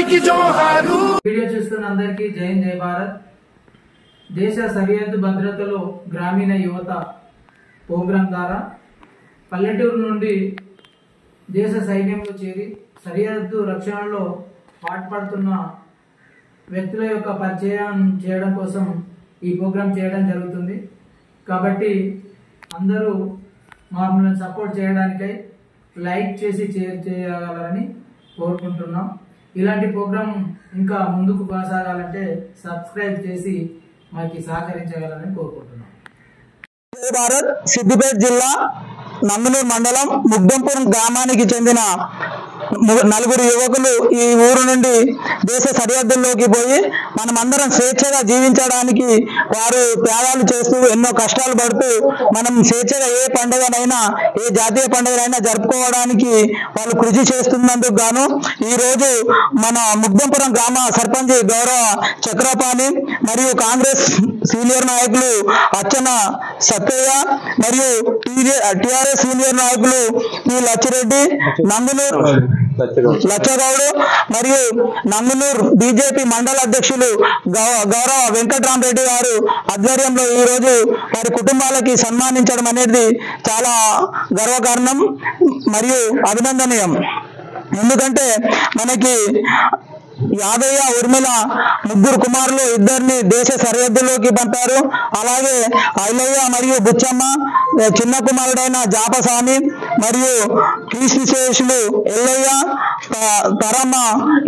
Video చూస్తున్న అందరికీ జై హింద్ జై భారత్. దేశ సరిహద్దు భద్రతలో గ్రామీణ యువత ప్రోగ్రాం ద్వారా పల్లెటూరు నుండి దేశ సైన్యంలో చేరి సరిహద్దు రక్షణలో పాటుపడుతున్న వ్యక్తుల యొక్క పరిచయం చేయడం కోసం ఈ ప్రోగ్రాం చేయడం జరుగుతుంది. కాబట్టి అందరూ మమ్మల్ని సపోర్ట్ చేయడానికై లైక్ చేసి షేర్ చేయగలరని కోరుకుంటున్నాం. ఇలాంటి ప్రోగ్రాం ఇంకా ముందుకు కొనసాగాలంటే సబ్స్క్రైబ్ చేసి మాకు సహకరించగలరని కోరుకుంటున్నాం. భారత్ సిద్దిపేట జిల్లా నందనూరు మండలం ముగ్దంపురం గ్రామానికి చెందిన 4 యువకులు ఈ ఊరు నుండి దేశ సరిహద్దుల్లోకి పోయి మనమందరం స్వేచ్ఛగా జీవించడానికి వారు త్యాగాలు చేస్తూ ఎన్నో కష్టాలు పడుతూ మనం స్వేచ్ఛగా ఏ పండుగనైనా ఏ జాతీయ పండుగనైనా జరుపుకోవడానికి వాళ్ళు కృషి చేస్తున్నందుకు గాను ఈ రోజు మన ముగ్దంపురం గ్రామ సర్పంచ్ గౌరవ చక్రపాణి మరియు కాంగ్రెస్ సీనియర్ నాయకులు అచ్చన సత్తయ్య మరియు టిఆర్ఎస్ సీనియర్ నాయకులు పి లచ్చిరెడ్డి, నందనూరు లచ్చగౌడు మరియు నందనూరు బీజేపీ మండల అధ్యక్షులు గౌరవ వెంకట్రామరెడ్డి గారు ఆధ్వర్యంలో ఈ రోజు వారి కుటుంబాలకి సన్మానించడం అనేది చాలా గర్వకారణం మరియు అభినందనీయం. ఎందుకంటే మనకి యాదయ్య ఉర్మిళ 3 కుమారులు, 2 దేశ సరిహద్దులోకి పంపారు. అలాగే ఐలయ్య మరియు బుచ్చమ్మ, చిన్న కుమారుడైన జాపస్వామి మరియు కీర్తిశేషులు ఎల్లయ్య తరమ్మ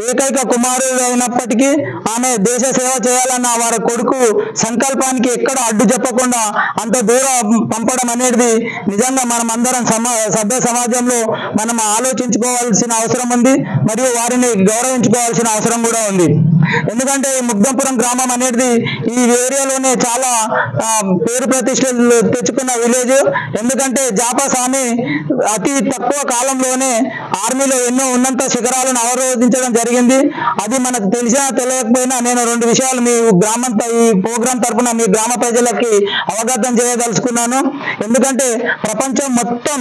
ఏకైక కుమారుడు అయినప్పటికీ ఆమె దేశ సేవ చేయాలన్న వారి కొడుకు సంకల్పానికి ఎక్కడ అడ్డు చెప్పకుండా అంత దూరం పంపడం అనేది నిజంగా మనం అందరం సభ్య సమాజంలో మనం ఆలోచించుకోవాల్సిన అవసరం ఉంది మరియు వారిని గౌరవించుకోవాల్సిన అవసరం కూడా ఉంది. ఎందుకంటే ఈ ముగ్దంపురం గ్రామం అనేది ఈ ఏరియాలోనే చాలా పేరు ప్రతిష్టలు తెచ్చుకున్న విలేజ్. ఎందుకంటే జాపస్వామి అతి తక్కువ కాలంలోనే ఆర్మీలో ఎన్నో ఉన్నత శిఖరాలను అవరోధించడం జరిగింది. అది మనకు తెలిసినా తెలియకపోయినా నేను 2 విషయాలు మీ గ్రామం ఈ ప్రోగ్రాం తరఫున మీ గ్రామ ప్రజలకి అవగతం చేయదలుచుకున్నాను. ఎందుకంటే ప్రపంచం మొత్తం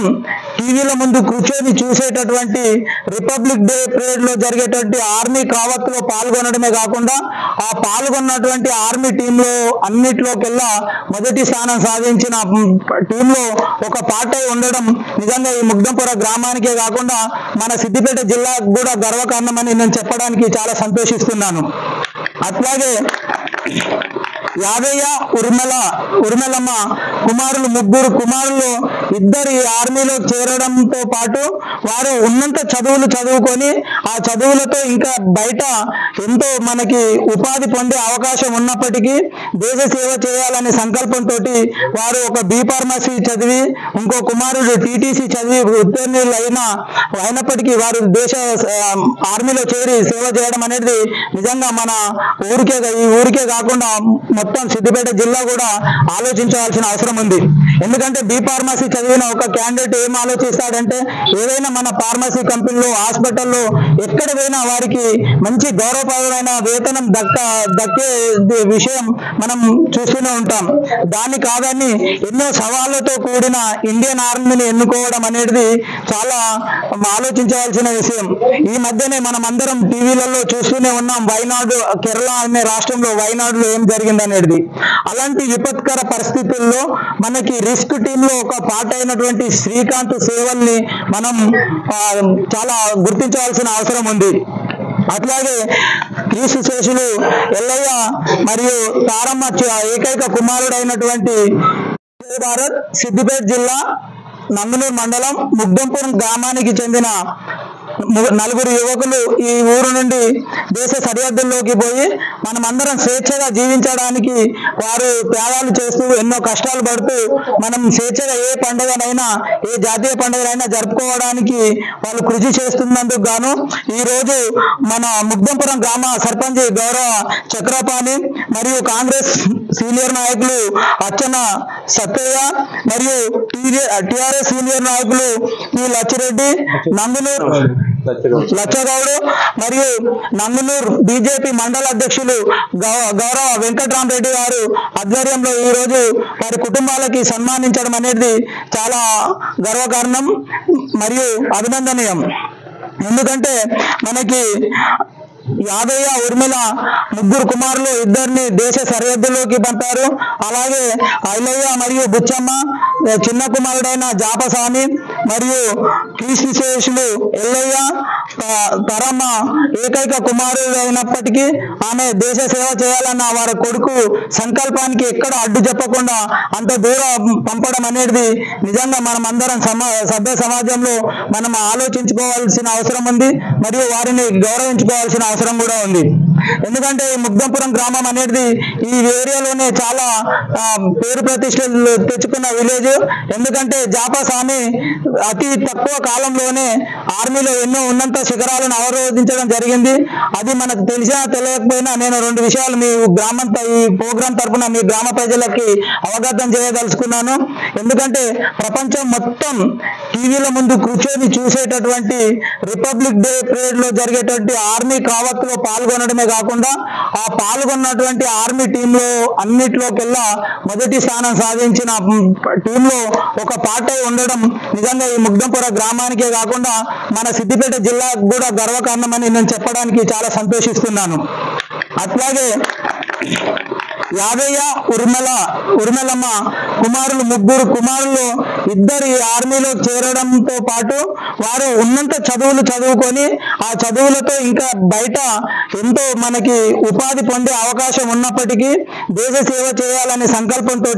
టీవీల ముందు కూర్చొని చూసేటటువంటి రిపబ్లిక్ డే పరేడ్ లో జరిగేటువంటి ఆర్మీ కావత్ లో పాల్గొనడమే కాకుండా ఆ పాల్గొన్నటువంటి ఆర్మీ టీంలో అన్నిట్లోకెల్లా మొదటి స్థానం సాధించిన టీంలో ఒక పార్ట్ అయి ఉండడం నిజంగా ఈ ముగ్దంపుర గ్రామానికే కాకుండా మన సిద్దిపేట జిల్లాకు కూడా గర్వకారణమని నేను చెప్పడానికి చాలా సంతోషిస్తున్నాను. అట్లాగే యాదయ్య ఉర్మిళమ్మ కుమారులు 3 కుమారులు 2 ఈ ఆర్మీలో చేరడంతో పాటు వారు ఉన్నత చదువులు చదువుకొని ఆ చదువులతో ఇంకా బయట ఎంతో మనకి ఉపాధి పొందే అవకాశం ఉన్నప్పటికీ దేశ సేవ చేయాలనే సంకల్పంతో వారు ఒక బి ఫార్మసీ చదివి ఇంకో కుమారుడు టీటీసీ చదివి ఉత్తీర్ణులు అయినప్పటికీ వారు దేశ ఆర్మీలో చేరి సేవ చేయడం అనేది నిజంగా మన ఈ ఊరికే కాకుండా మొత్తం సిద్దిపేట జిల్లా కూడా ఆలోచించవలసిన అవసరం ఉంది. ఎందుకంటే బి ఫార్మసీ చదివిన ఒక క్యాండిడేట్ ఏం ఆలోచిస్తాడంటే ఏదైనా మన ఫార్మసీ కంపెనీలో హాస్పిటల్లో ఎక్కడ పోయినా వారికి మంచి గౌరవప్రదమైన వేతనం దక్కే విషయం మనం చూస్తూనే ఉంటాం. దాన్ని కాదని ఎన్నో సవాళ్లతో కూడిన ఇండియన్ ఆర్మీని ఎన్నుకోవడం అనేది చాలా ఆలోచించవలసిన విషయం. ఈ మధ్యనే మనం అందరం టీవీలలో చూస్తూనే ఉన్నాం వైనాడు కేరళ అనే రాష్ట్రంలో వైనాడులో ఏం జరిగింది అనేది. అలాంటి విపత్కర పరిస్థితుల్లో మనకి రిస్క్ టీంలో ఒక పార్ట్ అయినటువంటి శ్రీకాంత్ సేవల్ని మనం చాలా గుర్తించవలసిన అవసరం ఉంది. అట్లాగే కీర్తిశేషులు ఎల్లయ్య మరియు తారమ్మ ఏకైక కుమారుడైనటువంటి భారత్ సిద్దిపేట జిల్లా నందనూరు మండలం ముగ్దంపురం గ్రామానికి చెందిన 4 యువకులు ఈ ఊరు నుండి దేశ సరిహద్దుల్లోకి పోయి మనమందరం స్వేచ్ఛగా జీవించడానికి వారు త్యాగాలు చేస్తూ ఎన్నో కష్టాలు పడుతూ మనం స్వేచ్ఛగా ఏ పండుగనైనా ఏ జాతీయ పండుగనైనా జరుపుకోవడానికి వాళ్ళు కృషి చేస్తున్నందుకు గాను ఈ రోజు మన ముగ్దంపురం గ్రామ సర్పంచ్ గౌరవ చక్రపాణి మరియు కాంగ్రెస్ సీనియర్ నాయకులు అచ్చన సత్తయ్య మరియు టిఆర్ఎస్ సీనియర్ నాయకులు పి లచ్చిరెడ్డి, నందనూరు లచ్చగౌడు మరియు నందనూరు బీజేపీ మండల అధ్యక్షులు గౌరవ వెంకట్రామరెడ్డి గారు ఆధ్వర్యంలో ఈ రోజు వారి కుటుంబాలకి సన్మానించడం అనేది చాలా గర్వకారణం మరియు అభినందనీయం. ఎందుకంటే మనకి యాదయ్య ఉర్మిళ ముగ్గురు కుమారులు ఇద్దరిని దేశ సరిహద్దులోకి పంపారు. అలాగే ఐలయ్య మరియు బుచ్చమ్మ, చిన్న కుమారుడైన జాపస్వామి మరియు కీర్తిశేషులు ఎల్లయ్య తరమ్మ ఏకైక కుమారుడు అయినప్పటికీ ఆమె దేశ సేవ చేయాలన్న వారి కొడుకు సంకల్పానికి ఎక్కడ అడ్డు చెప్పకుండా అంత దూరం పంపడం అనేది నిజంగా మనం అందరం సభ్య సమాజంలో మనం ఆలోచించుకోవాల్సిన అవసరం ఉంది మరియు వారిని గౌరవించుకోవాల్సిన అవసరం కూడా ఉంది. ఎందుకంటే ఈ ముగ్ధంపురం గ్రామం అనేది ఈ ఏరియాలోనే చాలా పేరు ప్రతిష్టలు తెచ్చుకున్న విలేజ్. ఎందుకంటే జాపస్వామి అతి తక్కువ కాలంలోనే ఆర్మీలో ఎన్నో ఉన్నత శిఖరాలను అవరోధించడం జరిగింది. అది మనకు తెలిసినా తెలియకపోయినా నేను 2 విషయాలు మీ ఈ ప్రోగ్రాం తరఫున మీ గ్రామ ప్రజలకి అవగతం చేయదలుచుకున్నాను. ఎందుకంటే ప్రపంచం మొత్తం టీవీల ముందు కూర్చొని చూసేటటువంటి రిపబ్లిక్ డే పరేడ్ లో జరిగేటువంటి ఆర్మీ కావత్తులో పాల్గొనడమే కాకుండా ఆ పాల్గొన్నటువంటి ఆర్మీ టీంలో అన్నిట్లోకెల్లా మొదటి స్థానం సాధించిన టీంలో ఒక పార్ట్ అయి ఉండడం నిజంగా ఈ ముగ్ధంపుర గ్రామానికే కాకుండా మన సిద్దిపేట జిల్లాకు కూడా గర్వకారణమని నేను చెప్పడానికి చాలా సంతోషిస్తున్నాను. అట్లాగే యాదయ్య ఉర్మిళమ్మ కుమారులు ముగ్గురు కుమారులు ఇద్దరు ఆర్మీలో చేరడంతో పాటు వారు ఉన్నంత చదువులు చదువుకొని ఆ చదువులతో ఇంకా బయట ఎంతో మనకి ఉపాధి పొందే అవకాశం ఉన్నప్పటికీ దేశ సేవ చేయాలనే సంకల్పంతో